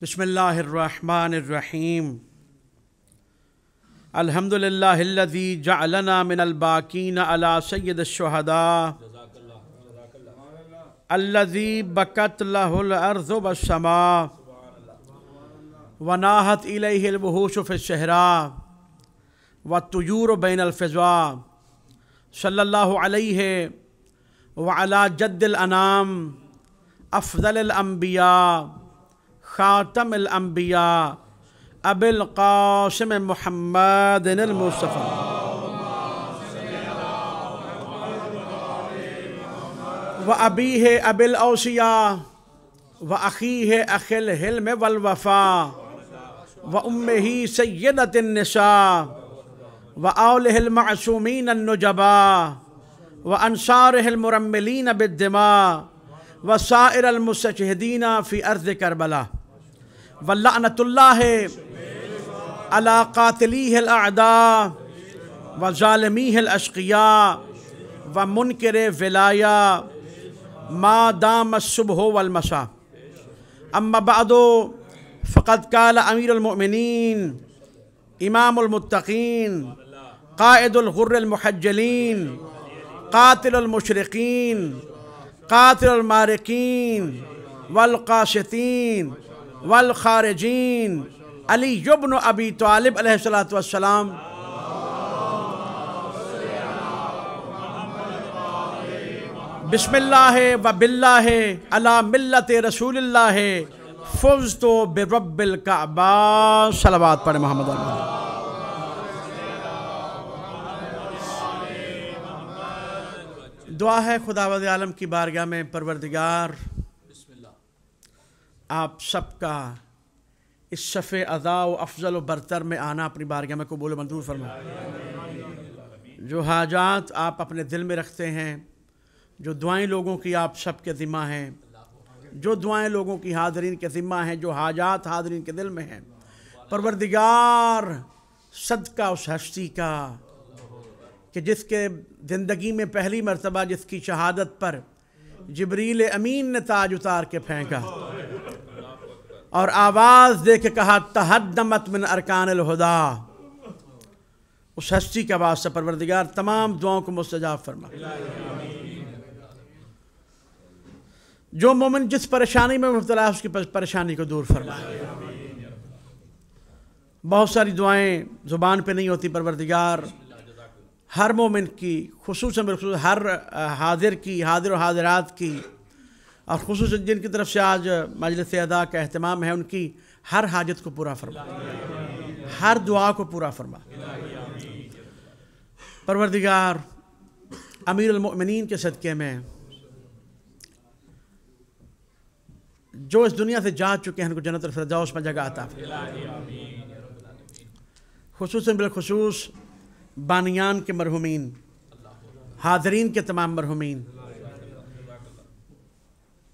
बिस्मिल्लाहिर्रहमानिर्रहीम। अल्हम्दुलिल्लाहिल्लज़ी जअलना मिनल बाकीन अला सय्यदिश्शुहदा अल्लज़ी बकत लहुल अर्ज़ु वस्समा वनाहत इलैहिल वुहूशु फ़िस्सहरा वत्तुयूरु बैनल फ़िज़ा सल्लल्लाहु अलैहि व अला जद्दिल अनाम अफ़ज़लिल अंबिया ख़ातमिल अंबिया अबिल क़ासिम मुहम्मदिल मुस्तफ़ा व अबीहे अबिल औसिया व अख़ीहे अख़िल हिल्म वल वफ़ा व उम्मिही सय्यदतिन निसा व औलिहिल मअसूमीन अन्नुजबा व अंसारिहिल मुरम्मिलीन बिद्दिमा व साइरल मुस्तशहिदीन फ़ी अर्ज़ करबला व लअनतुल्लाहि अला क़ातिलीहिल अअदा व ज़ालिमीहिल अश्क़िया व मुनकिरे विलाया मा दाम अस्सुबहु वल मसा। अम्मा बअदु फ़क़द क़ाल अमीरुल मुअमिनीन इमामुल मुत्तक़ीन क़ाइदुल गुर्रिल मुहज्जलीन क़ातिलुल मुशरिक़ीन क़ातिलुल मारिक़ीन वल क़ासितीन वल ख़ारिजीन अली इब्न अबी तालिब अलैहिस्सलातु वस्सलाम बिस्मिल्लाहि व बिल्लाहि अला मिल्लति रसूलिल्लाहि फ़ुज़्तु बिरब्बिल कअबा। सलवात पढ़े मोहम्मद। दुआ है खुदावंद आलम की बारगाह में, परवरदिगार आप सबका इस सफ़े अज़ा व अफ़ज़ल व बरतर में आना अपनी बारगाह में कबूल मंजूर फरमाए। जो हाजात आप अपने दिल में रखते हैं, जो दुआएं लोगों की आप सब के ज़िम्मा हैं, जो दुआएं लोगों की हाज़रीन के ज़िम्मा हैं, जो हाजात हाज़रीन के दिल में हैं, परवरदिगार सदका उस हस्ती का कि जिसके ज़िंदगी में पहली मरतबा जिसकी शहादत पर जिब्रील अमीन ने ताज उतार के फेंका और आवाज़ दे के कहा तहद्दमत मिन अरकानिल हुदा, उस हस्ती का वास्ता परवरदिगार तमाम दुआओं को मुस्तजाब फरमा। जो मोमिन जिस परेशानी में मुब्तला है उसकी परेशानी को दूर फरमा। बहुत सारी दुआएं ज़ुबान पे नहीं होती परवरदिगार, हर मोमिन की खुसूसन बिलखुसूस हर हाजिर की, हाजिर व हाजिरात की, और खुसूसन जिनकी तरफ से आज मजलिस अदा का एहतमाम है, उनकी हर हाजत को पूरा फरमा, हर दुआ को पूरा फरमा। परवरदिगार अमीरुल मुअमिनीन के सदक़े में जो इस दुनिया से जा चुके हैं उनको जन्नतुल फ़िरदौस में जगह अता फरमा। खुसूसन बिलखुसूस बानियान के मरहुमीन, हाज़रीन के तमाम मरहुमीन,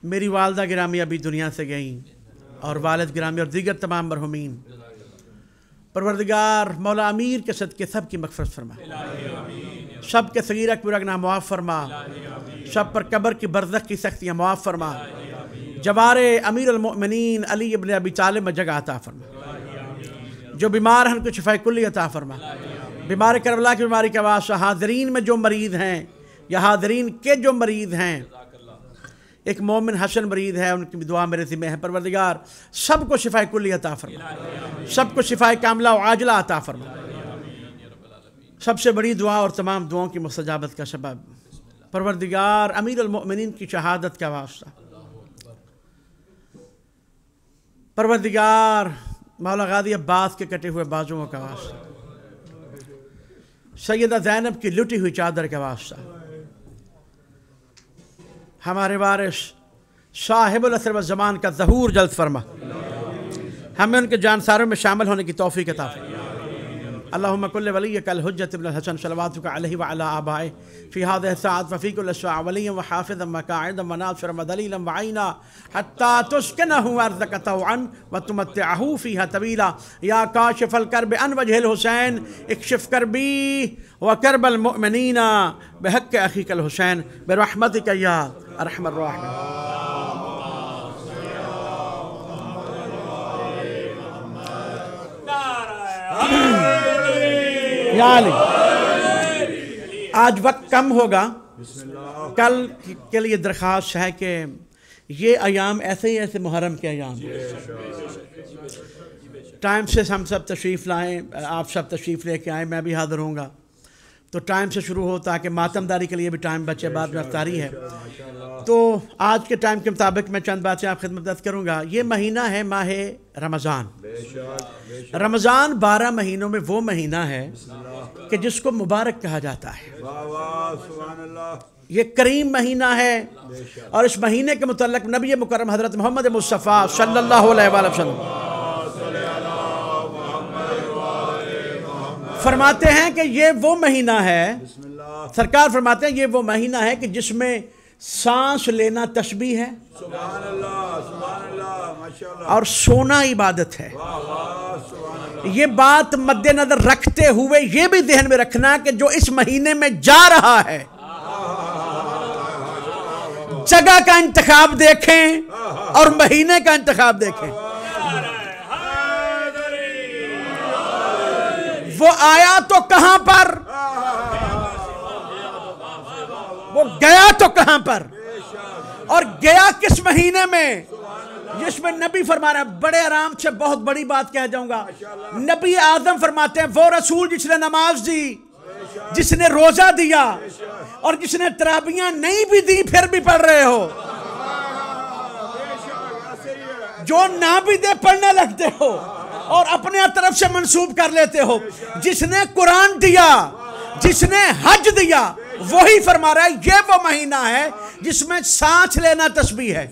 मेरी वालदा गिरामी अभी दुनिया से गई और वालिद गिरामी और दीगर तमाम मरहुमीन, परवरदिगार मौला अमीर के सदक़े सब की मग़फ़िरत फरमा, सब के सगीरा कबीरा गुनाह मुआफ़ फरमा, सब पर कब्र की बरज़ख की सख्तियाँ मुआफ़ फरमा, जवारे अमीरुल मुअमिनीन अली इब्न अबी तालिब में जगह अता फरमा। जो बीमार हैं उनको शिफ़ाए कुल्ली अता फरमा। बीमार करबला की बीमारी के वास्ते हाज़रीन में जो मरीज़ हैं या हाज़रीन के जो मरीज़ हैं, एक मोमिन हसन मरीज़ है, उनकी दुआ मेरे ज़िम्मे है। परवरदिगार सबको शिफ़ाए कुल्ली अता फरमा, सबको शिफ़ाए कामिला व आजिला अता फरमा। सबसे बड़ी दुआ और तमाम दुआओं की मुस्तजाबत का सबब परवरदिगार अमीरुल मुअमिनीन की शहादत का वास्ता, परवरदिगार मौला गाज़ी अब्बास के कटे हुए बाजुओं का वास्ता, सैयदा ज़ैनब की लुटी हुई चादर का वास्ता, हमारे वारिस साहिबुल असर व ज़मान का ज़हूर जल्द फरमा, हमें उनके जानसारों में शामिल होने की तौफ़ीक़ अता फरमा। अल्लाहुम्मा कुल्लि वलिय्यकल हुज्जत इब्नुल हसन सलवातुका अलैहि व अला आबाए फ़ी हाज़िहि साअत व फ़ी कुल्लि साअ वलिय्यन व हाफ़िज़न व काइदन व नासिरन व दलीलन व आइना हत्ता तुस्किनहु अर्ज़क तौअन व तुमत्तिअहु फ़ीहा तवीला। या काशिफ़ल कर्ब अन वजहिल हुसैन इक्शिफ़ कर्बी व कर्बल मुअमिनीना बिहक़्क़ि अख़ीकल हुसैन बिरहमतिका या अरहमर राहिमीन। या अली। आज वक्त कम होगा, कल के लिए दरख्वास्त है कि ये अयाम ऐसे ही ऐसे मुहर्रम के अयाम टाइम से हम सब तशरीफ़ लाएँ, आप सब तशरीफ़ लेके आएँ, मैं भी हाज़िर होऊंगा। तो टाइम से शुरू हो ताकि मातमदारी के लिए भी टाइम बचे, बाद में अफ्तारी है। तो आज के टाइम के मुताबिक मैं चंद बातें आप खिदमत करूँगा। ये महीना है माह रमज़ान। रमज़ान 12 महीनों में वो महीना है कि जिसको मुबारक कहा जाता है। ये करीम महीना है और इस महीने के मुतल्लिक़ नबी मुकर्रम हज़रत मोहम्मद मुस्तफ़ा सल्लल्लाहु अलैहि वसल्लम फरमाते हैं कि ये वो महीना है, सरकार फरमाते हैं ये वो महीना है कि जिसमें सांस लेना तस्बीह है और सोना इबादत है। ये बात मद्देनजर रखते हुए ये भी ध्यान में रखना कि जो इस महीने में जा रहा है, जगह का इंतखाब देखें और महीने का इंतखाब देखें। वो आया तो कहां पर, वो गया तो कहां पर, और गया किस महीने में, जिसमें नबी फरमा रहे हैं। बड़े आराम से बहुत बड़ी बात कह जाऊंगा। नबी आदम फरमाते हैं वो रसूल जिसने नमाज दी, जिसने रोजा दिया और जिसने तराबियां नहीं भी दी फिर भी पढ़ रहे हो, जो ना भी दे पढ़ने लगते हो और अपने तरफ से मंसूब कर लेते हो। जिसने कुरान दिया, जिसने हज दिया, वही फरमा रहा है ये वो महीना है जिसमें सांस लेना तस्बीह है,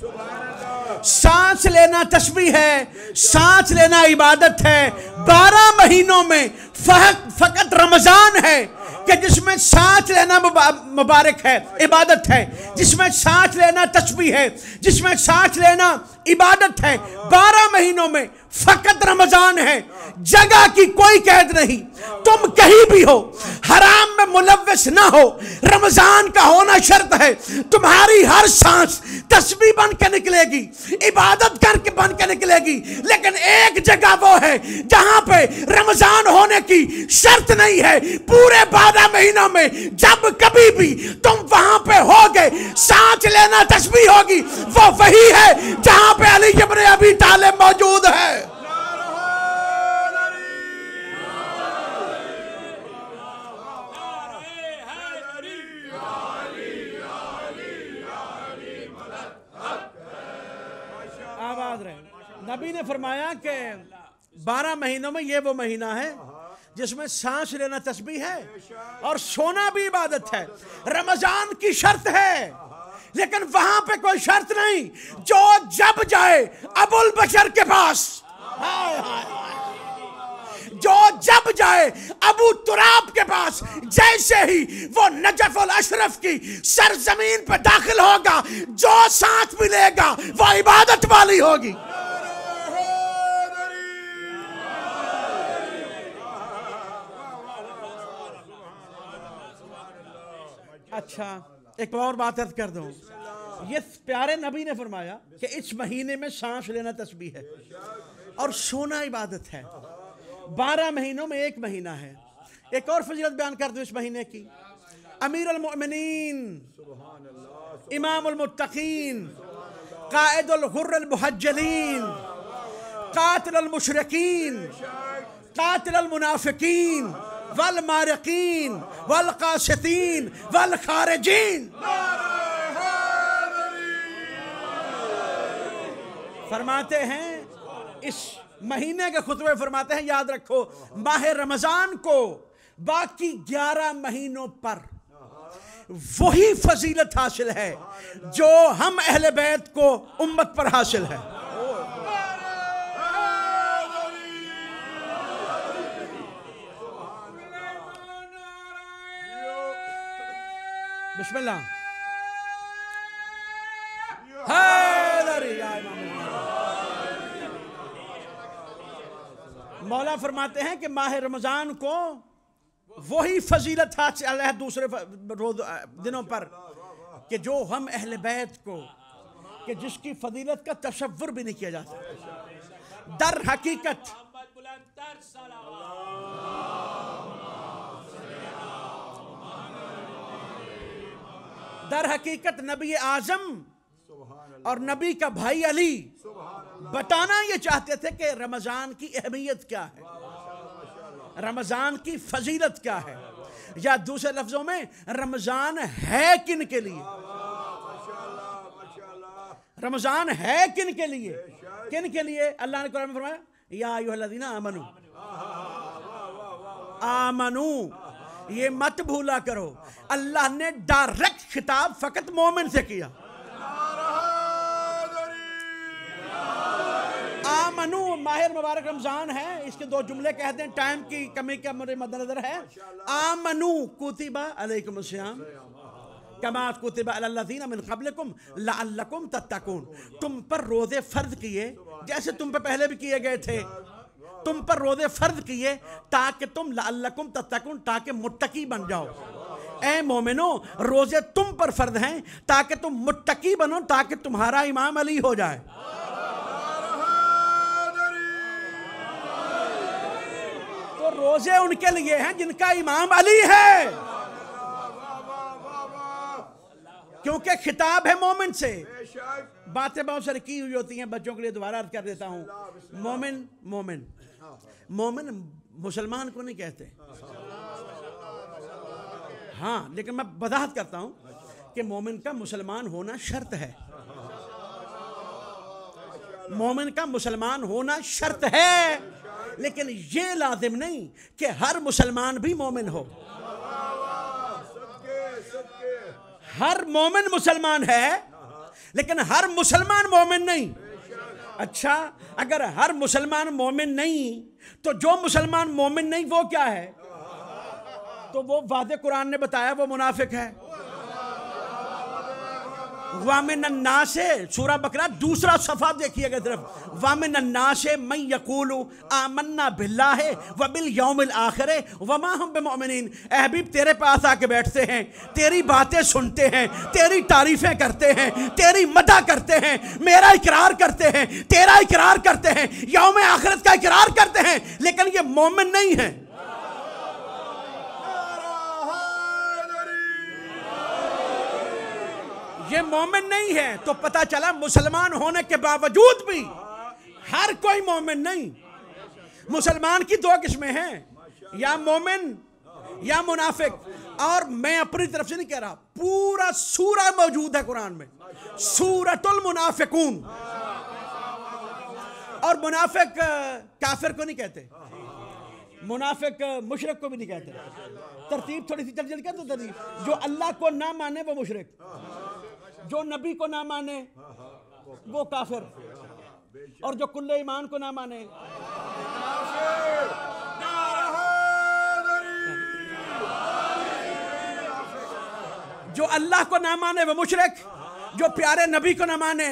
सांस लेना तस्बीह है, सांस लेना इबादत है। 12 महीनों में फकत रमजान है कि जिसमें सांस लेना मुबारक है, इबादत है, जिसमें सांस लेना तस्बीह है, जिसमें सांस लेना इबादत है। 12 महीनों में फकत रमजान है। जगह की कोई कैद नहीं, तुम कहीं भी हो, हराम में मुलव्वस ना हो, रमजान का होना शर्त है। तुम्हारी हर सांस तस्बीह बन के निकलेगी, इबादत करके बन के निकलेगी। लेकिन एक जगह वो है जहां पे रमजान होने की शर्त नहीं है। पूरे 12 महीनों में जब कभी भी तुम वहां पे होगे, सांस लेना तस्बीह होगी। वो वही है जहां पे अली इब्न अबी तालिब मौजूद है। आवाज रहे। नबी ने फरमाया कि 12 महीनों में ये वो महीना है जिसमें सांस लेना तस्बीह है और सोना भी इबादत है। रमजान की शर्त है, लेकिन वहां पे कोई शर्त नहीं। जो जब जाए अबुल बशर के पास, जो जब जाए अबू तुराब के पास, जैसे ही वो नजफुल अशरफ की सरजमीन पर दाखिल होगा, जो सांस मिलेगा वो इबादत वाली होगी। अच्छा, एक और बात अर्ज कर दूं। ये प्यारे नबी ने फरमाया कि इस महीने में सांस लेना तस्बीह है और सोना इबादत है। 12 महीनों में एक महीना है। एक और फजीलत बयान कर दूं इस महीने की। अमीर अल मोमिनीन, इमाम अल मुत्तकीन, कायद अल हुर्र अल मुहज्जलीन, कातिल अल मुशरिकीन, कातिल अल मुनाफिकीन, वल मारिकीन, वल कासितीन, वल खारिजीन। फरमाते हैं इस महीने के खुतबे फरमाते हैं, याद रखो माह रमजान को बाकी 11 महीनों पर वही फजीलत हासिल है जो हम अहले बैत को उम्मत पर हासिल है। बिस्मिल्लाह। मौला फरमाते हैं कि माह रमजान को वही फजीलत हासिल है दूसरे दिनों पर कि जो हम अहले बैत को, कि जिसकी फजीलत का तसव्वुर भी नहीं किया जाता। दर हकीकत दर हकीकत नबी आजम और नबी का भाई अली बताना ये चाहते थे कि रमजान की अहमियत क्या है, रमजान की फजीलत क्या है, या दूसरे लफ्जों में रमजान है किन के लिए, रमजान है किन के लिए, किन के लिए। अल्लाह ने कुरान में फरमाया या अय्युहल्लज़ीना आमनू, आमनू, ये मत भूला करो, अल्लाह ने डायरेक्ट खिताब फकत मोमिन से किया। आमनू, माहिर मुबारक रमजान है, इसके दो जुमले कहते हैं, टाइम की कमी का मेरे मद्देनजर है। आमनू कुतिबा अलैकुमुस सियाम कमा कुतिबा अलल्लज़ीना मिन क़ब्लिकुम लअल्लकुम तत्तकून, तुम पर रोजे फर्ज किए जैसे तुम पे पहले भी किए गए थे, तुम पर रोजे फर्ज किए ताकि तुम लअल्लकुम तत्तकून, ताकि मुत्तकी बन जाओ। ऐ मोमिनो, रोजे तुम पर फर्ज हैं ताकि तुम मुत्तकी बनो, ताकि तुम्हारा इमाम अली हो जाए। तो रोजे उनके लिए हैं जिनका इमाम अली है, क्योंकि खिताब है मोमिन से। बातें बहुत सारी की हुई होती हैं, बच्चों के लिए दोबारा अर्ज कर देता हूं। मोमिन, मोमिन, मोमिन मुसलमान को नहीं कहते, हाँ, लेकिन मैं वजाहत करता हूं कि मोमिन का मुसलमान होना शर्त है, मोमिन का मुसलमान होना शर्त है, लेकिन ये लाजिम नहीं कि हर मुसलमान भी मोमिन हो। हर मोमिन मुसलमान है लेकिन हर मुसलमान मोमिन नहीं। अच्छा, अगर हर मुसलमान मोमिन नहीं तो जो मुसलमान मोमिन नहीं वो क्या है? तो वो वादे कुरान ने बताया वो मुनाफिक है। वामिन अन्नास, सूरा बकरा दूसरा सफा देखिएगा तरफ, वामिन अन्नास मन यकूलु आमन्ना बिल्लाहि व बिल यौमिल आखिर व मा हम बिमुमिनीन। ए हबीब, तेरे पास आके बैठते हैं, तेरी बातें सुनते हैं, तेरी तारीफें करते हैं, तेरी मदह करते हैं, मेरा इकरार करते हैं, तेरा इकरार करते हैं, यौम आखिरत का इकरार करते हैं, लेकिन ये मोमिन नहीं है। ये मोमिन नहीं है। तो पता चला मुसलमान होने के बावजूद भी हर कोई मोमिन नहीं। मुसलमान की दो किस्में हैं, या मोमिन या मुनाफिक। और मैं अपनी तरफ से नहीं कह रहा, पूरा सूरा मौजूद है कुरान में, सूरतुल मुनाफिकून। और मुनाफिक काफिर को नहीं कहते, मुनाफिक मुशरिक को भी नहीं कहते। तरतीब थोड़ी सी जल्दी कर दो। तरतीब, जो अल्लाह को ना माने वो मुशरिक, जो नबी को ना माने वो काफिर, और जो कुल्ले ईमान को ना माने जो अल्लाह को ना माने वो मुशरिक, जो प्यारे नबी को ना माने,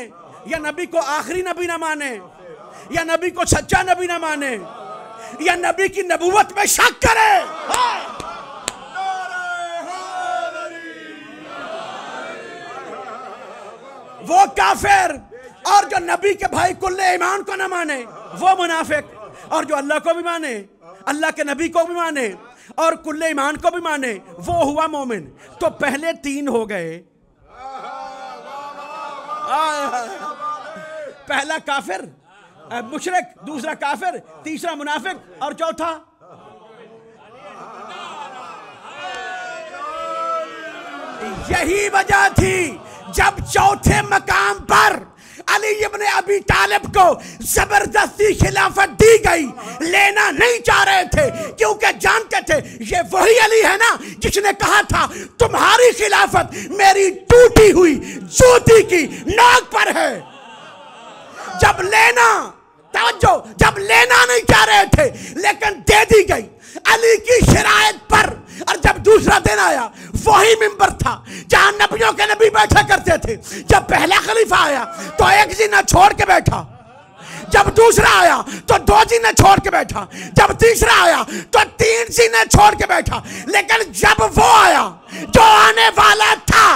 या नबी को आखिरी नबी ना माने, या नबी को सच्चा नबी ना माने, या नबी की नबूवत में शक करे, वो काफिर। और जो नबी के भाई कुल्ले ईमान को ना माने वो मुनाफिक। और जो अल्लाह को भी माने, अल्लाह के नबी को भी माने, और कुल्ले ईमान को भी माने, वो हुआ मोमिन। तो पहले तीन हो गए, पहला काफिर मुशरिक, दूसरा काफिर, तीसरा मुनाफिक, और चौथा यही वजह थी जब चौथे मकाम पर अली इब्ने अबी तालिब को जबरदस्ती खिलाफत दी गई, लेना नहीं चाह रहे थे, क्योंकि जानते थे ये वही अली है ना जिसने कहा था तुम्हारी खिलाफत मेरी टूटी हुई जूती की नाक पर है। जब लेना, तवज्जो, जब लेना नहीं चाह रहे थे लेकिन दे दी गई अली की शरायत पर। और जब दूसरा दिन आया, वही मिंबर था जहां नबियों के नबी बैठा करते थे। जब पहला खलीफा आया तो एक जीना छोड़ के बैठा, जब दूसरा आया तो दो जीने छोड़ के बैठा, जब तीसरा आया तो तीन जीने छोड़ के बैठा। लेकिन जब वो आया जो आने वाला था,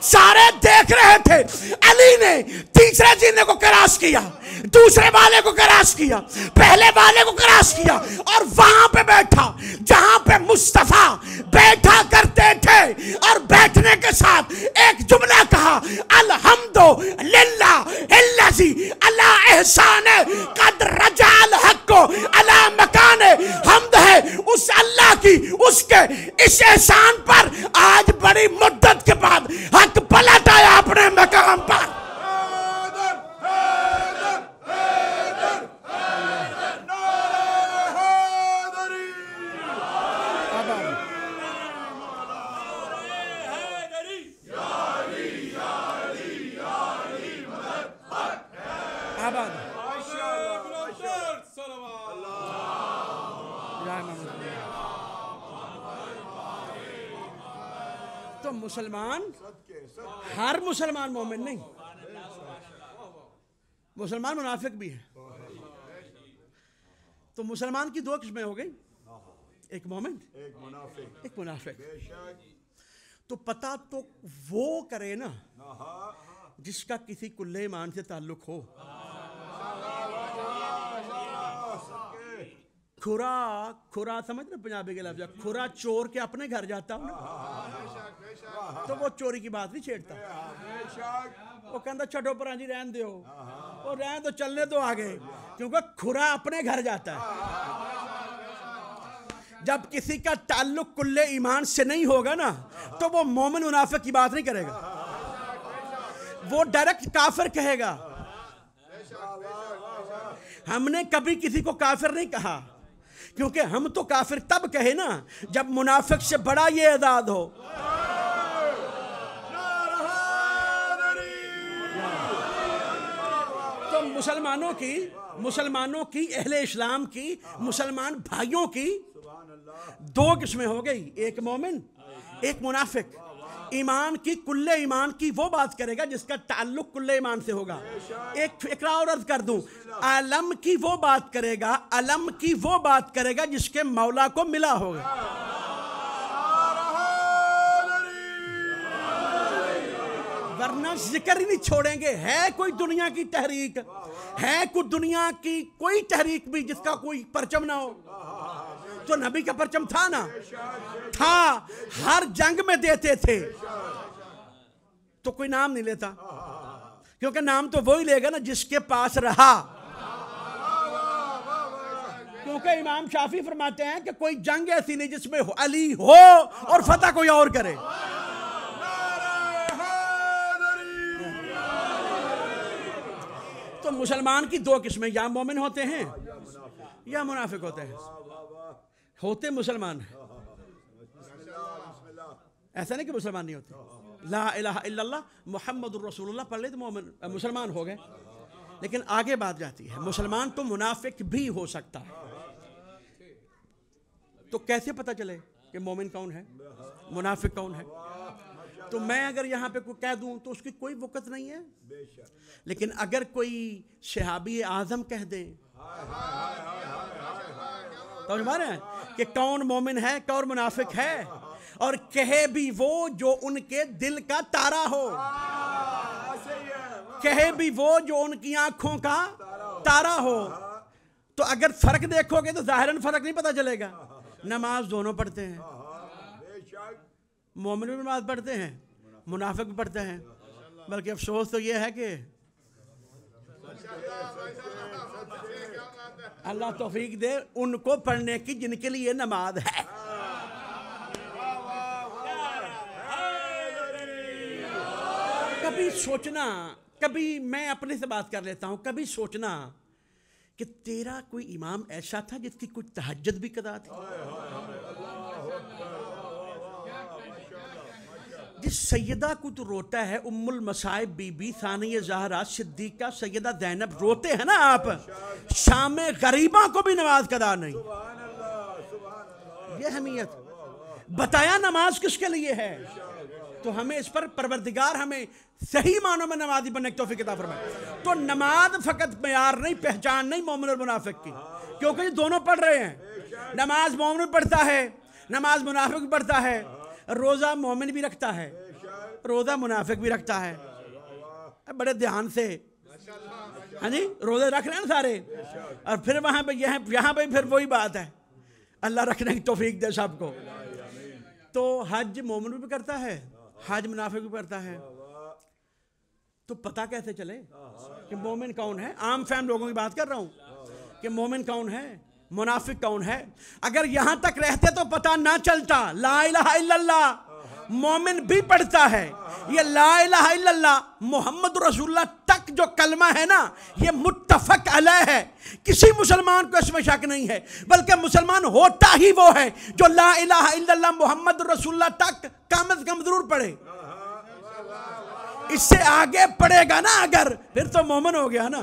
सारे देख रहे थे। अली ने तीसरे जीने को क्रॉस किया, दूसरे वाले को क्रॉस किया, पहले वाले को क्रॉस किया और वहां पे बैठा जहां पे मुस्तफा बैठा करते थे। और बैठने के साथ एक जुमला कहा, अल्हम्दुलिल्लाह अल्लज़ी अला एहसाने कद रजाल हक़्क़ो अला मकाने। हम्द है उस अल्लाह की, उसके इस एहसान पर आज बड़ी मुद्दत के बाद हक पलट आया अपने मकाम पर। तो मुसलमान, हर मुसलमान मोमिन नहीं, मुसलमान मुनाफिक भी है। तो मुसलमान की दो किस्में हो गई, एक मोमिन एक मुनाफिक। तो पता तो वो करे ना जिसका किसी कुल्ले ईमान से ताल्लुक हो। खुरा खुरा समझ ना पंजाबी के लफ्ज़, खुरा चोर के अपने घर जाता हूँ ना, तो वो चोरी की बात नहीं छेड़ता। वो कहता छठो पर जी रहन दो, वो रहन तो चलने दो आगे, क्योंकि खुरा अपने घर जाता है। जब किसी का ताल्लुक कुल्ले ईमान से नहीं होगा ना, तो वो मोमिन मुनाफिक की बात नहीं करेगा, वो डायरेक्ट काफिर कहेगा। हमने कभी किसी को काफिर नहीं कहा, क्योंकि हम तो काफिर तब कहे ना जब मुनाफिक से बड़ा ये एजाद हो। तो मुसलमानों की अहले इस्लाम की, मुसलमान भाइयों की दो किस्में हो गई, एक मोमिन एक मुनाफिक। ईमान की, कुल्ले ईमान की वो बात करेगा जिसका ताल्लुक कुल्ले ईमान से होगा। एक फिक्रा और अर्ज कर दूं, अलम की वो बात करेगा, अलम की वो बात करेगा जिसके मौला को मिला होगा। वरना जिक्र ही नहीं छोड़ेंगे। है कोई दुनिया की तहरीक, है कोई दुनिया की कोई तहरीक भी जिसका कोई परचम ना हो? तो नबी का परचम था ना, था, हर जंग में देते थे। तो कोई नाम नहीं लेता, क्योंकि नाम तो वही लेगा ना जिसके पास रहा। क्योंकि इमाम शाफी फरमाते हैं कि कोई जंग ऐसी नहीं जिसमें अली हो और फतह कोई और करे। तो मुसलमान की दो किस्में, या मोमिन होते हैं या मुनाफिक होते हैं। होते मुसलमान है, ऐसा नहीं कि मुसलमान नहीं होते। ला इलाहा इल्लल्लाह मुहम्मदुर रसूलुल्लाह पढ़ ले तो मोमिन मुसलमान हो गए। लेकिन आगे बात जाती है, मुसलमान तो मुनाफिक भी हो सकता है। तो कैसे पता चले कि मोमिन कौन है, मुनाफिक कौन है? तो मैं अगर यहाँ पे कोई कह दूं तो उसकी कोई वक़्त नहीं है। लेकिन अगर कोई सहाबी आज़म कह दे तो हमारे कि कौन मोमिन है कौन मुनाफिक है, और कहे भी वो जो उनके दिल का तारा हो, कहे भी वो जो उनकी आंखों का तारा हो। तो अगर फर्क देखोगे तो जाहिरन फर्क नहीं पता चलेगा। नमाज दोनों पढ़ते हैं, मोमिन भी नमाज पढ़ते हैं, मुनाफिक भी पढ़ते हैं। बल्कि अफसोस तो ये है कि अल्लाह तौफीक दे उनको पढ़ने की जिनके लिए नमाज है। कभी सोचना, कभी मैं अपने से बात कर लेता हूं, कभी सोचना कि तेरा कोई इमाम ऐसा था जिसकी कुछ तहज्जुद भी कदा थी, जिस सैयदा को तो रोता है, उम्मुल मसाइब बीबी सानिया ज़हरा सिद्दीका सैयदा ज़ैनब रोते हैं ना आप, शाम में गरीबा को भी नमाज कदा नहीं। ये अहमियत बताया नमाज किसके लिए है। तो हमें इस पर परवरदिगार हमें सही मानों में नमाजी बनने की तौफीक अता फरमाए। तो नमाज फकत मयार नहीं, पहचान नहीं मोमिन और मुनाफिक की, क्योंकि ये दोनों पढ़ रहे हैं। नमाज मोमिन भी पढ़ता है, नमाज मुनाफिक भी पढ़ता है, रोज़ा मोमिन भी रखता है, रोज़ा मुनाफिक भी रखता है, बड़े ध्यान से, हाँ जी, रोज़े रख रहे हैं ना सारे, और फिर वहाँ पे यहाँ पे फिर वही बात है, अल्लाह रखने की तौफीक दे सबको। तो हज मोमिन भी करता है, हज मुनाफिक भी करता है। तो पता कैसे चले कि मोमिन कौन है? आम फैम लोगों की बात कर रहा हूँ कि मोमिन कौन है, मुनाफिक कौन है। अगर यहाँ तक रहते तो पता ना चलता। ला इलाहा इल्लल्लाह मोमिन भी पढ़ता है, ये ला इलाहा इल्लल्लाह मोहम्मद रसूलुल्लाह तक जो कलमा है ना, ये मुत्तफक अलैह है, किसी मुसलमान को इसमें शक नहीं है, बल्कि मुसलमान होता ही वो है जो ला इलाहा इल्लल्लाह मोहम्मद रसूलुल्लाह तक कम से कम जरूर पढ़े। इससे आगे पढ़ेगा ना अगर, फिर तो मोमिन हो गया ना।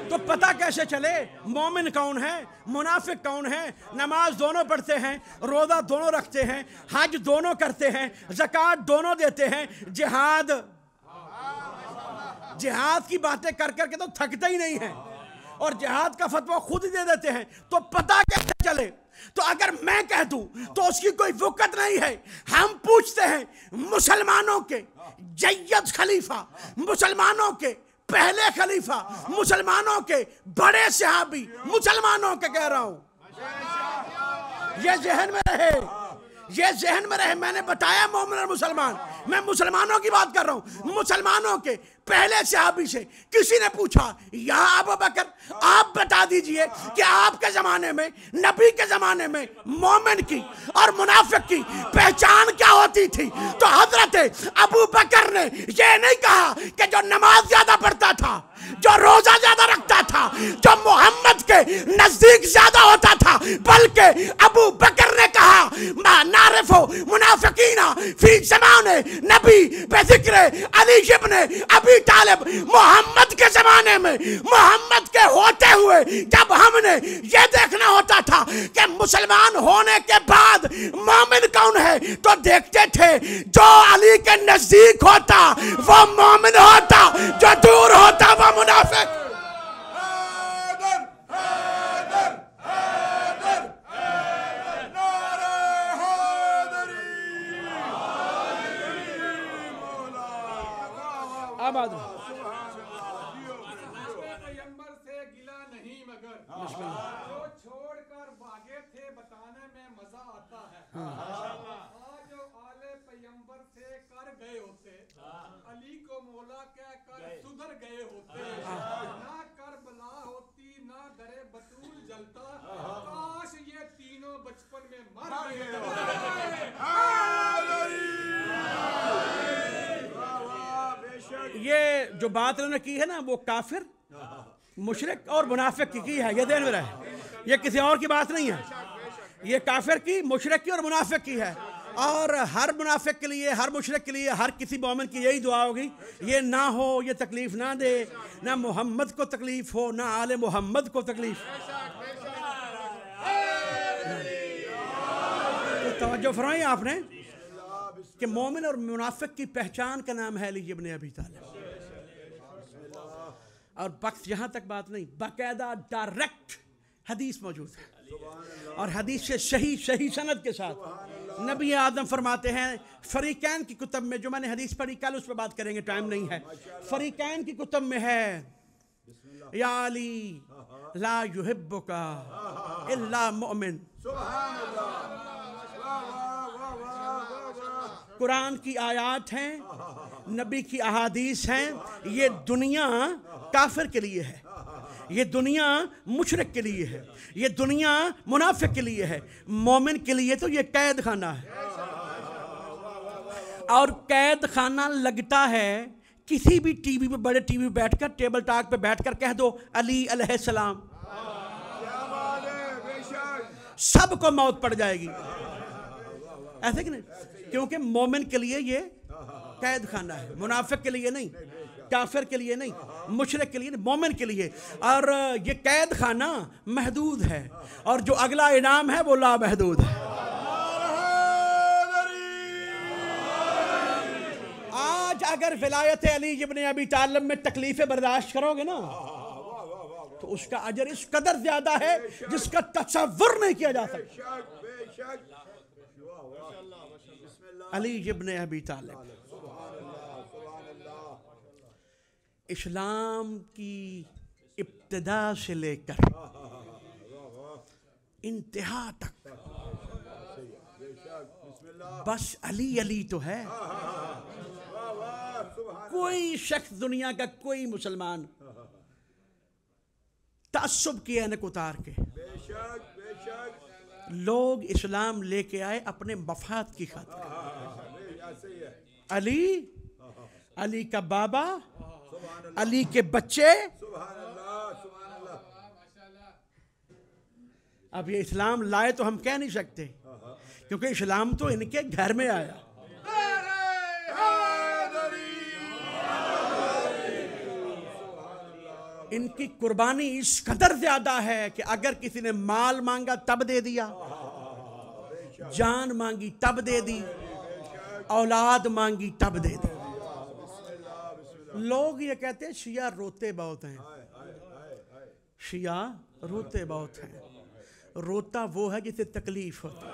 तो पता कैसे चले मोमिन कौन है, मुनाफिक कौन है? नमाज दोनों पढ़ते हैं, रोज़ा दोनों रखते हैं, हज दोनों करते हैं, ज़कात दोनों देते हैं, जिहाद की बातें कर करके तो थकते ही नहीं है, और जिहाद का फतवा खुद ही दे देते हैं। तो पता कैसे चले? तो अगर मैं कह दूं तो उसकी कोई वक़्त नहीं है। हम पूछते हैं मुसलमानों के जय्यद खलीफा, मुसलमानों के पहले खलीफा, मुसलमानों के बड़े सहाबी, मुसलमानों के कह रहा हूं, ये जहन में रहे, ये जहन में रहे। मैंने बताया मोमिन और मुसलमान, मैं मुसलमानों की बात कर रहा हूं। मुसलमानों के पहले सहाबी से किसी ने पूछा, या अबू बकर आप बता दीजिए कि आपके जमाने में, नबी के जमाने में मोमिन की और मुनाफिक की पहचान क्या होती थी? तो हजरत अबू बकर ने ये नहीं कहा कि जो नमाज ज्यादा पढ़ता था, जो रोजा ज्यादा रखता था, जो मोहम्मद के नजदीक ज्यादा होता था, बल्कि अबू बकर ने कहा मा नारिफो मुनाफिकीना फी ज़माने नबी बेज़िक्र अली इब्न अबी तालिब। मोहम्मद के जमाने में, मोहम्मद के होते हुए जब हमने ये देखना होता था कि मुसलमान होने के बाद मोमिन कौन है, तो देखते थे जो अली के नजदीक होता वो मोमिन होता, जो दूर होता वो मुनाफिक। पैगंबर से गिला नहीं मगर जो छोड़कर भागे थे बताने में मजा आता है। आज जो आले पैगंबर से कर गए होते, अली को मौला कहकर सुधर गए होते, ना करबला होती ना दरे बतूल जलता, काश ये तीनों बचपन में मर गए। ये जो बात उन्होंने की है ना, वो काफिर, मुशरिक और मुनाफिक की है, ये ध्यान में रहे, ये किसी और की बात नहीं है। ये काफिर की, मुशरिक की और मुनाफिक की है। और हर मुनाफिक के लिए, हर मुशरिक के लिए, हर किसी मोमिन की यही दुआ होगी, ये ना हो, ये तकलीफ ना दे, ना मोहम्मद को तकलीफ हो, ना आले मोहम्मद को तकलीफ। तो तवज्जो फरमाइए आपने कि मोमिन और मुनाफिक की पहचान का नाम है अली इब्न अबी तालिब। और वक्त यहाँ तक बात नहीं, बाकायदा डायरेक्ट हदीस मौजूद है, और हदीस से सही सनद के साथ नबी आदम फरमाते हैं, फरीकैन की कुतुब में, जो मैंने हदीस पढ़ी कल उस पर बात करेंगे, टाइम नहीं है, फरीकैन की कुतुब में है, या अली ला युहिब्बुका इल्ला मुमिन। कुरान की आयात हैं, नबी की अहादीस हैं। ये दुनिया काफिर के लिए है, ये दुनिया मुशरिक के लिए है, ये दुनिया मुनाफिक के लिए है। मोमिन के लिए तो ये कैद खाना है, और कैद खाना लगता है किसी भी टीवी पे, बड़े टीवी पे बैठकर, टेबल टॉक पे बैठकर कह दो अली अलैहिस्सलाम, सबको मौत पड़ जाएगी, ऐसे कि नहीं? क्योंकि मोमिन के लिए ये कैद खाना है, मुनाफिक के लिए नहीं, काफिर के लिए नहीं, मुशरिक के लिए नहीं, मोमिन के लिए। और ये कैद खाना महदूद है, और जो अगला इनाम है वो लामहदूद है। अगर विलायत अली इब्न अबी तालिब में तकलीफें बर्दाश्त करोगे ना तो उसका अजर इस कदर ज्यादा है जिसका तसव्वुर नहीं किया जा सकता। अली इब्न अबी तालिब इस्लाम की इब्तिदा से लेकर इंतहा तक बस अली अली तो है। कोई शख्स दुनिया का कोई मुसलमान तासुब की ऐनक उतार के लोग इस्लाम लेके आए अपने मफाद की खातिर। अली, अली का बाबा, अली के बच्चे, अब ये इस्लाम लाए तो हम कह नहीं सकते क्योंकि इस्लाम तो इनके घर में आया। इनकी कुर्बानी इस कदर ज्यादा है कि अगर किसी ने माल मांगा तब दे दिया, जान मांगी तब दे दी, औलाद मांगी तब दे दी। लोग ये कहते हैं शिया रोते बहुत हैं, शिया रोते बहुत हैं। रोता वो है जिसे तकलीफ होती है।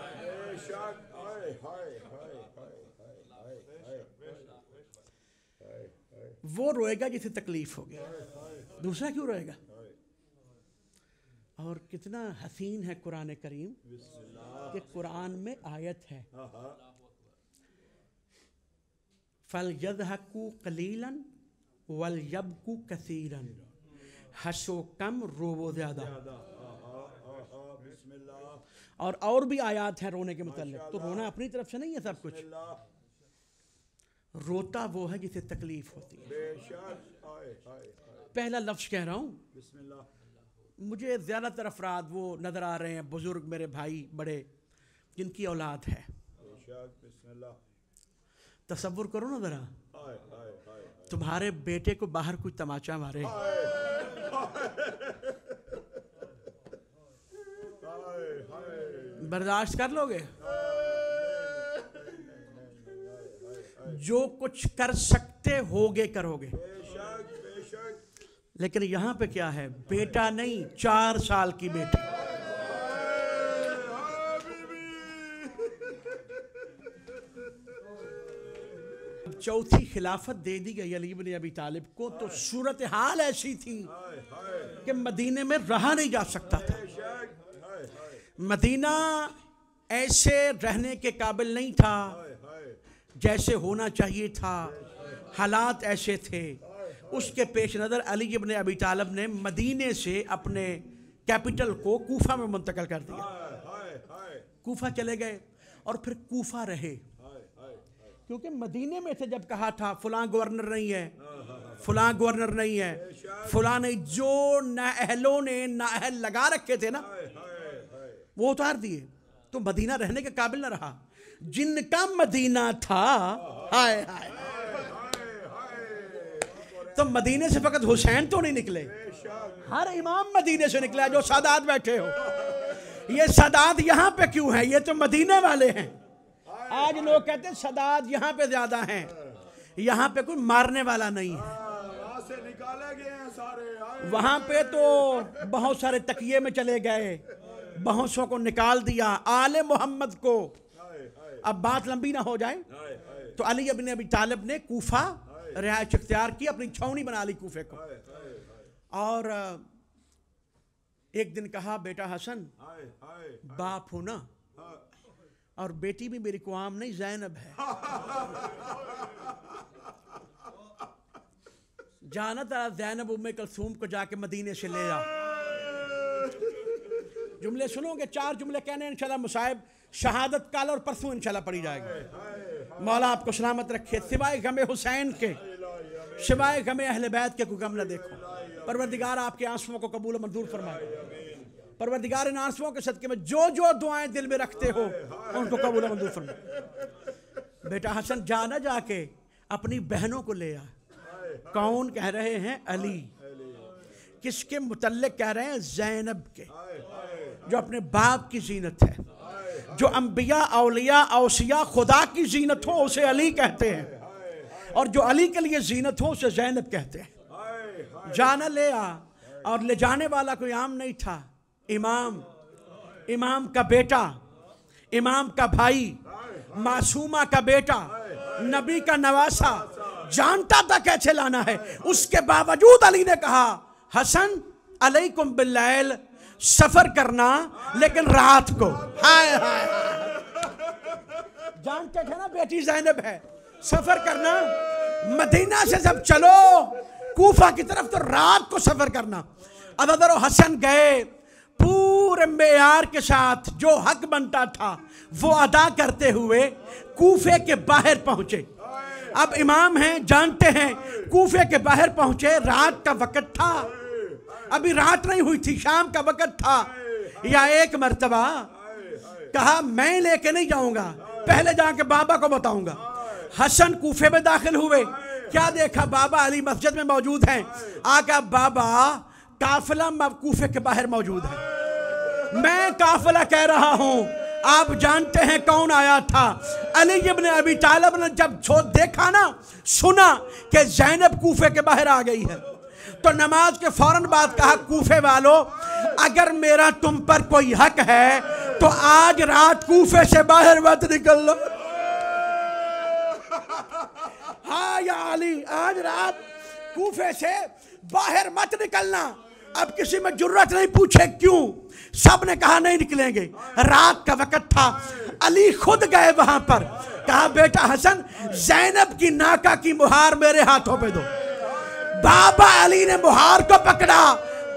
वो रोएगा जिसे तकलीफ होगी, दूसरा क्यों रोएगा? और कितना हसीन है कुरान करीम कि कुरान में आयत है फल यज़हकू कलीलन वल यबकू कसीरन, हंसो कम रोवो ज्यादा। और भी आयात हैं रोने के मुताल्लिक। तो रोना अपनी तरफ से नहीं है सब कुछ, रोता वो है जिसे तकलीफ होती है। पहला लफ्ज कह रहा हूं, मुझे ज्यादातर अफराद वो नजर आ रहे हैं बुजुर्ग मेरे भाई बड़े जिनकी औलाद है। तसव्वुर करो ना जरा, तुम्हारे बेटे को बाहर कोई तमाचा मारे, बर्दाश्त कर लोगे? जो कुछ कर सकते होगे करोगे। लेकिन यहां पे क्या है, बेटा नहीं 4 साल की बेटी। चौथी खिलाफत दे दी गई अली इब्न अबी तालिब को, तो सूरत हाल ऐसी थी कि मदीने में रहा नहीं जा सकता था। मदीना ऐसे रहने के काबिल नहीं था जैसे होना चाहिए था, हालात ऐसे थे। उसके पेश नज़र अली इब्न अबी तालिब ने मदीने से अपने कैपिटल को कूफा में मुंतकिल कर दिया। कूफा चले गए और फिर कूफा रहे, क्योंकि मदीने में से जब कहा था फलां गवर्नर नहीं है, फलां गवर्नर नहीं है, फलां नहीं, जो नाअहलों ने नाअहल लगा रखे थे ना वो उतार दिए, तो मदीना रहने के काबिल न रहा। जिनका मदीना था, हाय हाय, तो मदीने से फकत हुसैन तो नहीं निकले, हर इमाम मदीने से निकला। जो सादात बैठे हो, ये सादात यहाँ पे क्यों है? ये तो मदीने वाले हैं। आज लोग कहते हैं सादात यहाँ पे ज्यादा हैं, यहाँ पे कोई मारने वाला नहीं है। वहां पे तो बहुत सारे तकिए में चले गए, बहुतों को निकाल दिया, आले मोहम्मद को। अब बात लंबी ना हो जाए, तो अली इब्न अबी तालिब ने कूफा रिहायश इख्तियार की, अपनी छावनी बना ली कूफे को। और एक दिन कहा, बेटा हसन, बाप हो ना, और बेटी भी मेरी कुआम नहीं ज़ैनब है, जाना था ज़ैनब उम्मे कलसूम को जाके मदीने से ले आ। जुमले सुनोगे, 4 जुमले कहने इंशाल्लाह मुसाहिब शहादत काल और परसों इंशाल्लाह पढ़ी जाएगी। मौला आपको सलामत रखे। सिवाय गमे हुसैन के, सिवाय गमे अहले बैत के कोई गम न देखो। परवरदिगार आपके आंसुओं को कबूल मंजूर फरमाए। परवरदिगार इन आंसुओं के सदके में जो जो दुआएं दिल में रखते हो उनको कबूल मंजूर फरमाए। बेटा हसन, जाना जाके अपनी बहनों को ले आ। कौन कह रहे हैं? अली। किसके मुतल्लिक कह रहे हैं? ज़ैनब के, जो अपने बाप की जीनत है। जो अंबिया औलिया औसिया खुदा की जीनत हो उसे अली कहते हैं। और जो अली के लिए जीनत हो उसे ज़ैनब कहते हैं। जाना ले आ, और ले जाने वाला कोई आम नहीं था, इमाम का बेटा, इमाम का भाई, मासूमा का बेटा, नबी का नवासा, जानता था कैसे लाना है। उसके बावजूद अली ने कहा, हसन अलैकुम बिल्लैल, सफर करना लेकिन रात को। हाय हाय जानते थे ना बेटी ज़ैनब है, सफर करना मदीना से जब चलो कूफा की तरफ तो रात को सफर करना। अदर हसन गए, पूरे मेयार के साथ जो हक बनता था वो अदा करते हुए कूफे के बाहर पहुंचे। अब इमाम हैं, जानते हैं, कूफे के बाहर पहुंचे, रात का वक्त था, अभी रात नहीं हुई थी, शाम का वक्त था। या एक मर्तबा कहा मैं लेके नहीं जाऊंगा, पहले जाके बाबा को बताऊंगा। हसन कूफे में दाखिल हुए, क्या देखा, बाबा अली मस्जिद में मौजूद हैं। आका बाबा काफिला कूफे के बाहर मौजूद है, मैं काफिला कह रहा हूं, आप जानते हैं कौन आया था? अली इब्न अबी तालिब ने जब देखा ना, सुना कि ज़ैनब कूफे के बाहर आ गई है, तो नमाज के फौरन बाद कहा, कूफे वालों अगर मेरा तुम पर कोई हक है तो आज रात कूफे से बाहर मत निकलना। हाँ या अली, आज रात कूफे से बाहर मत निकलना। अब किसी में जुर्रत नहीं पूछे क्यों, सब ने कहा नहीं निकलेंगे, रात का वक्त था। अली खुद गए वहां पर, कहा बेटा हसन ज़ैनब की नाका की मुहार मेरे हाथों पे दो। बाबा अली ने मुहार को पकड़ा,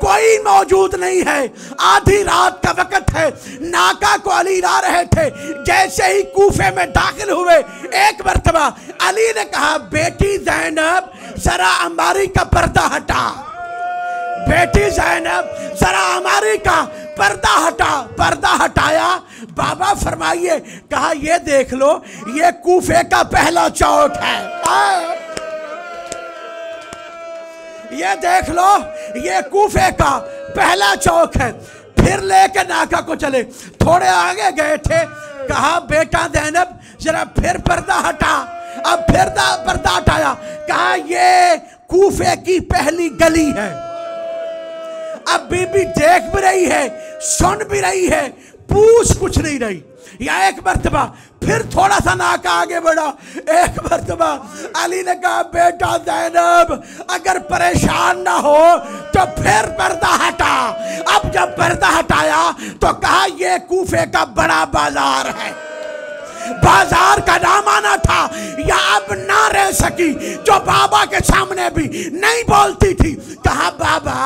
कोई मौजूद नहीं है, आधी रात का वक्त है, नाका को अली ला रहे थे। जैसे ही कूफे में दाखिल हुए, एक मर्तबा अली ने कहा, बेटी ज़ैनब जरा अमारी का पर्दा हटा, बेटी ज़ैनब जरा अमारी का पर्दा हटा। पर्दा हटाया, बाबा फरमाइए, कहा ये देख लो, ये कूफे का पहला चौक है, ये देख लो, ये कूफे का पहला चौक है। फिर लेके नाका को चले, थोड़े आगे गए थे, कहा बेटा ज़ैनब जरा फिर पर्दा हटा। अब फिर पर्दा हटाया, कहा ये कूफे की पहली गली है। अब बीबी देख भी रही है, सुन भी रही है, पूछ कुछ नहीं रही। या एक मर्तबा फिर थोड़ा सा नाका आगे बढ़ा, एक मर्तबा अली ने कहा बेटा ज़ैनब अगर परेशान ना हो तो फिर पर्दा हटा। अब जब पर्दा हटाया तो कहा ये कूफे का बड़ा बाजार है, बाजार का नाम आना था, या अब ना रह सकी, जो बाबा के सामने भी नहीं बोलती थी। कहा बाबा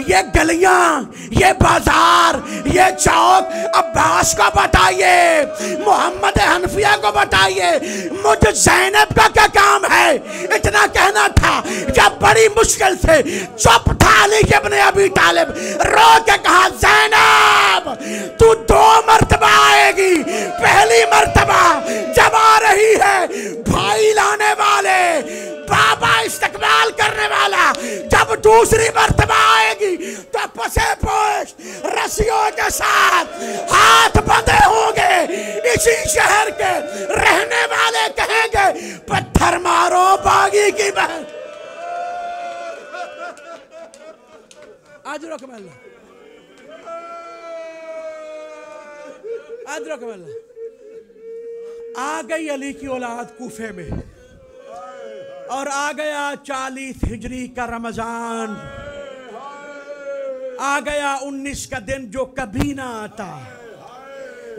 ये गलियां, ये बाजार, ये चौक अब्बास को बताइए, मोहम्मद हनफिया को बताइए, मुझे ज़ैनब का क्या काम है? इतना कहना था। जब बड़ी मुश्किल से चुप था अली इब्न अबी तालिब, रो के कहा ज़ैनब तू 2 मर्तबा आएगी, पहली मर्तबा जब आ रही है भाई लाने वाले, बाबा इस्तकबाल करने वाला, जब दूसरी मर्तबा आएगी तो पसे पोश रस्सियों के साथ हाथ बंधे होंगे। इसी शहर के रहने वाले कहेंगे पत्थर मारो बागी की बहन। आज आ गई अली की औलाद कूफे में, और आ गया 40 हिजरी का रमजान, आ गया 19 का दिन जो कभी ना आता,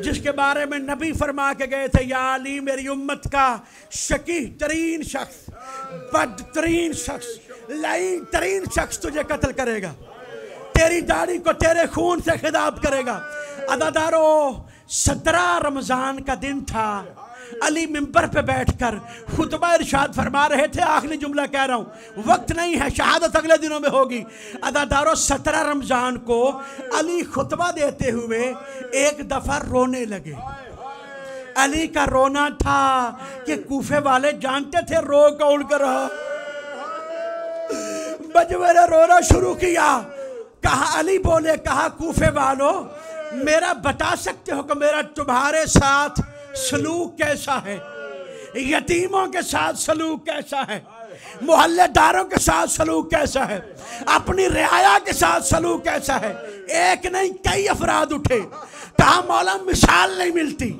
जिसके बारे में नबी फरमा के गए थे, या अली मेरी उम्मत का शकी तरीन शख्स, बदतरीन शख्स, लाइन तरीन शख्स तुझे कत्ल करेगा, तेरी दाढ़ी को तेरे खून से खिताब करेगा। अदादारों 17 रमजान का दिन था, अली मिंबर पे बैठकर खुतबा इरशाद फरमा रहे थे। आखिरी जुमला कह रहा हूँ, वक्त नहीं है, शहादत अगले दिनों में होगी। अदादारों 17 रमजान को अली खुतबा देते हुए एक दफा रोने लगे। अली का रोना था कि कूफे वाले जानते थे रो कौन कर रहा। बजवे ने रोना शुरू किया, कहा अली बोले, कहा कूफे वालों मेरा बता सकते हो कि मेरा तुम्हारे साथ सलूक कैसा है? यतीमों के साथ सलूक कैसा है, मोहल्लेदारों के साथ सलूक कैसा है, अपनी रियाया के साथ सलूक कैसा है। एक नहीं कई अफराद उठे, कहा मौला मिसाल नहीं मिलती।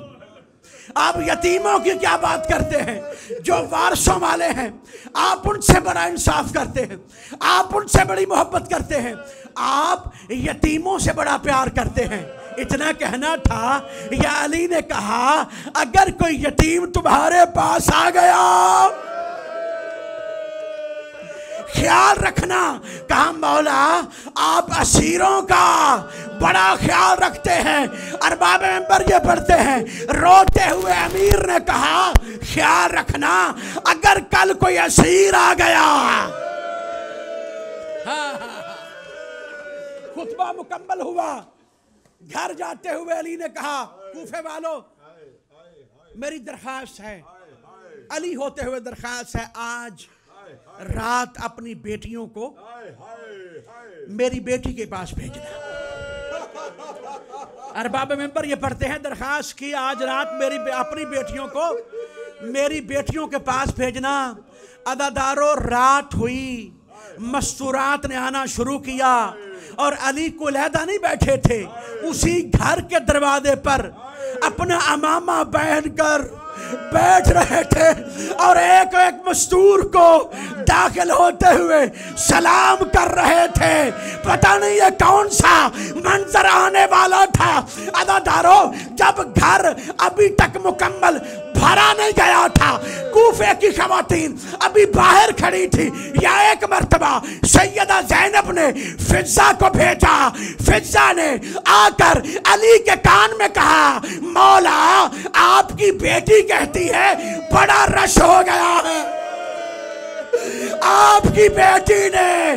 आप यतीमों की क्या बात करते हैं जो वारसों वाले हैं, आप उनसे बड़ा इंसाफ करते हैं, आप उनसे बड़ी मोहब्बत करते हैं, आप यतीमों से बड़ा प्यार करते हैं। इतना कहना था या अली ने कहा अगर कोई यतीम तुम्हारे पास आ गया ख्याल रखना। कहा मौला आप असीरों का बड़ा ख्याल रखते हैं। अरबाब मेंबर ये पढ़ते हैं, रोते हुए अमीर ने कहा ख्याल रखना अगर कल कोई असीर आ गया। खुतबा मुकम्मल हुआ, घर जाते हुए अली ने कहा कूफे वालों मेरी दरखास्त है, अली होते हुए दरखास्त है, आज रात अपनी बेटियों को मेरी बेटी के पास भेजना। अरबाब मेंबर ये पढ़ते हैं दरखास्त की आज रात मेरी अपनी बेटियों को मेरी बेटियों के पास भेजना। अदादारों रात हुई, मस्तूरात ने आना शुरू किया और अली को अलहदा नहीं बैठे थे, उसी घर के दरवाजे पर अपना अमामा पहनकर बैठ रहे थे और एक एक मस्तूर को दाखिल होते हुए सलाम कर रहे थे। पता नहीं ये कौन सा मंजर आने वाला था। अदादारों जब घर अभी तक मुकम्मल भरा नहीं गया था, कूफे की खवातीन अभी बाहर खड़ी थी, या एक मर्तबा सैयदा ज़ैनब ने फिज़ा को भेजा। फिज़ा ने आकर अली के कान में कहा मौला आपकी बेटी कहती है बड़ा रश हो गया है। आपकी बेटी ने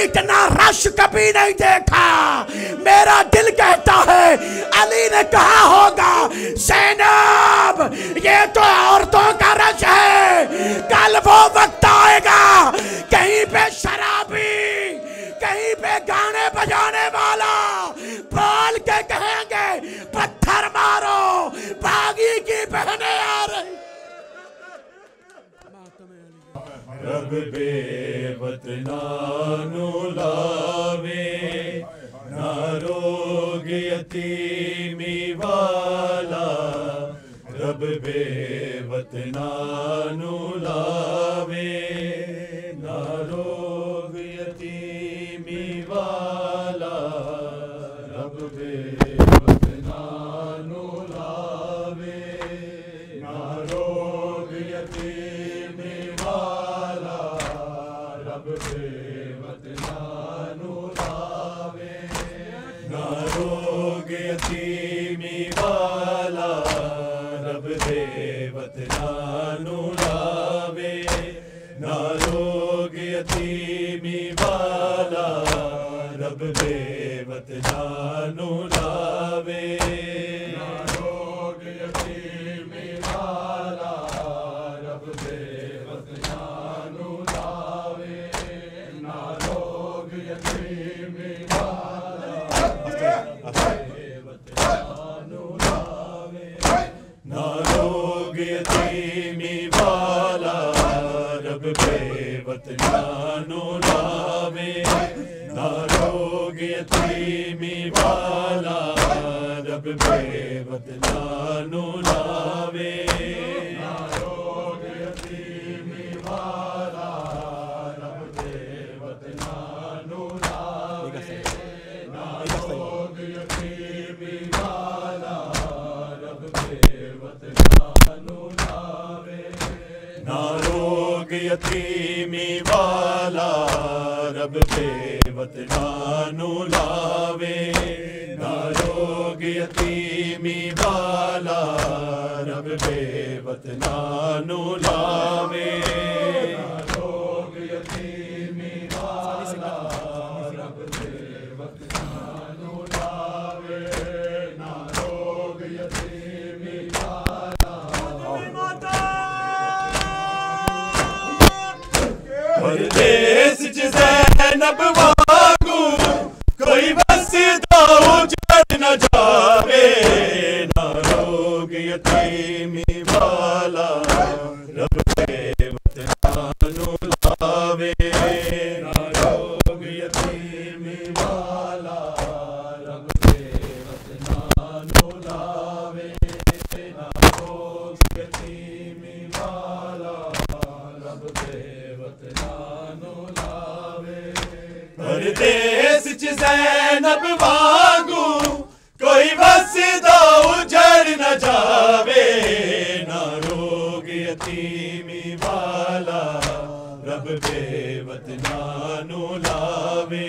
इतना रश कभी नहीं देखा। मेरा दिल कहता है अली ने कहा होगा ज़ैनब ये तो औरतों का रश है, कल वो वक्त आएगा कहीं पे शराबी, कहीं पे गाने बजाने वाला बोल के कहेंगे पत्थर मारो बागी की बहनें आ रही। रब बेवतना नु लावे ना रोग यतीमी वाला, रब बेवतना नु लावे ना रोग यतीमी वाला, रब बेवतना नु लावे ना रोग यतीमी वाला, रब बेवतना नु लावे ना रोग यतीमी वाला, रब बेवतना नु लावे ना रोग यतीमी वाला, रब बेवतना नु लावे ना रोग यतीमी वाला, रब बेवतना नु लावे ना रोग यतीमी वाला, बेवतना नु लावे ना रोग यतीमी वाला, रब बेवतना नु लावे ना रोग यतीमी वाला, रब बेवतना नु लावे ना रोग यतीमी वाला, रब बेवतना नु लावे ना रोग यतीमी वाला, रब बेवतना नु लावे ना रोग यतीमी वाला, रब बेवतना नु लावे ना रोग यतीमी वाला, रब बेवतना नु लावे ना रोग यतीमी वाला, रब बेवतना नु लावे ना रोग यतीमी वाला। परदेस च ज़ैनब वांगू कोई वसदा उजड़ न जावे ना रोग यतीमी वाला, वाला रब बेवत नानो लावे ना रोग यतीमी वाला रब बेवत नानो लावे परदेस च ज़ैनब वांगू कोई वसदा उजड़ न जावे ना रोग यतीमी वाला रब बेवत नानो लावे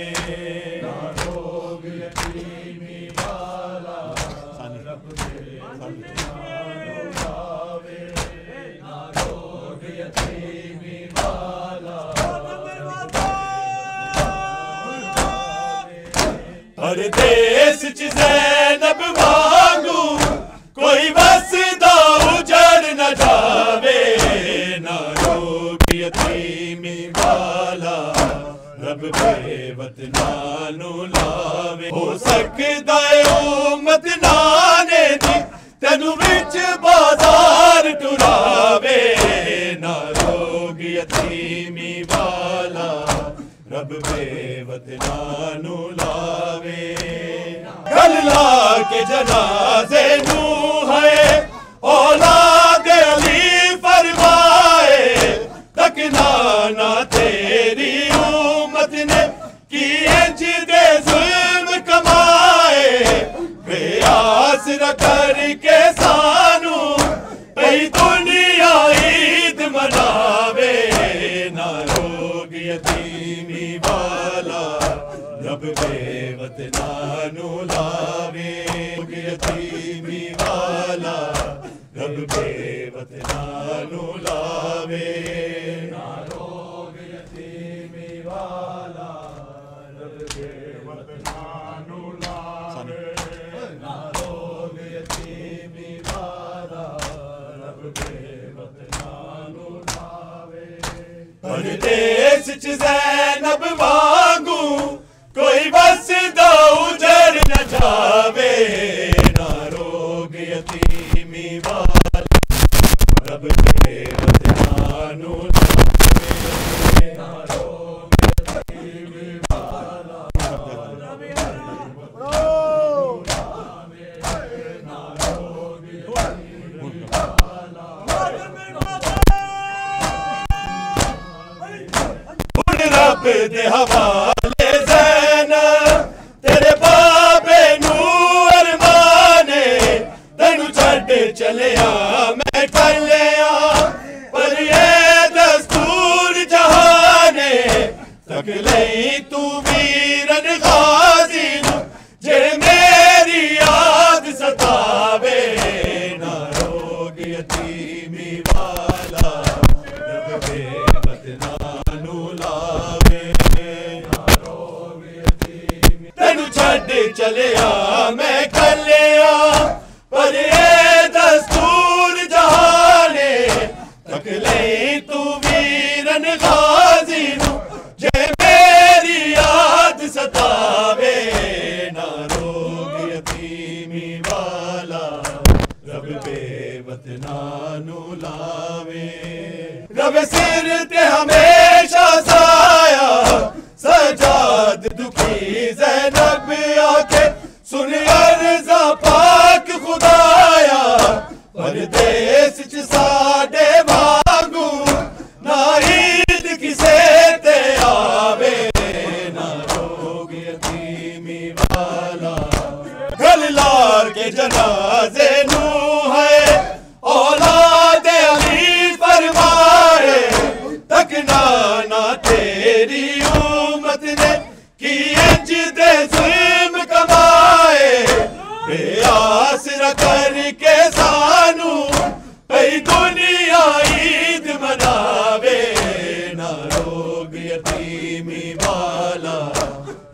ना रोग यतीमी वाला रब बेवत नानो लावे ना रोग यतीमी वाला परदेस च ज़ैनब वांगू कोई वसदा उजड़ न जावे ना रोग यतीमी वाला रब बेवत नानो लावे हो सकदा है उम्मत नाने दी तेनू विच बाजार टुरावे ना रोग यतीमी वाला रब बेवत नानो लावे गल ला के जनाजे नू है औलाद अली फरमाए तकना ना तेरी उम्मत ने की इंज दे जुल्म कमाए बेआसरा करके सानू पई दुनिया ईद मनावे ना रोग यतीमी वाला रब बेवत नानो लावे रोग यतीमी वाला रब बेवत नानो लावे ना रोग यतीमी वाला रब बेवत नानो लावे ना रोग यतीमी वाला रब बेवत नानो लावे परदेस च ज़ैनब वांगू कोई वसदा उजड़ न जावे ना रोग यतीमी वाला रब बेवत नानो लावे ना रोग यतीमी वाला रब बेवत नानो लावे ना रोग यतीमी वाला रब दे हवाले तेरे बाबे नू अरमाने तेनू छड्ड चलिया मैं टलिया पर ये दस्तूर जहाने तक लई तू वीरन गाजी नू जे मेरी याद सतावे ना रोग यतीमी वाला रब बेवत नानो लावे ना रोग यतीमी तेनू छड्ड चलिया मैं कलिया पर ये दस्तूर जहाने तक लई तू वीरन गाजी नू जे मेरी याद सतावे ना रोग यतीमी वाला रब बेवत नानो लावे रब सिर ते हमेशा साया सजाद दुखी ज़ैनब आके सुन अर्ज़ा पाक खुदाया परदेस च साडे वांगू ना ईद किसे ते आवे ना रोग यतीमी वाला गल लार के जनाजे नू है औलाद अली फरमाए तकना ना तेरी उम्मत ने की इंज दे जुल्म कमाए बेआसरा करके सानू पई दुनिया ईद मनावे ना रोग यतीमी वाला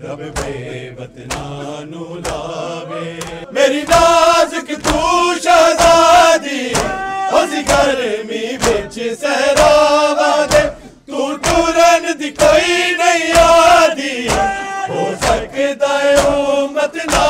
रब बेवत नानो लावे मेरी नाजुक तू शहजादी उसी गर्मी बिच सहरावा दे तू टुरन दी कोई नहीं आदी हो सकदा है उम्मत ना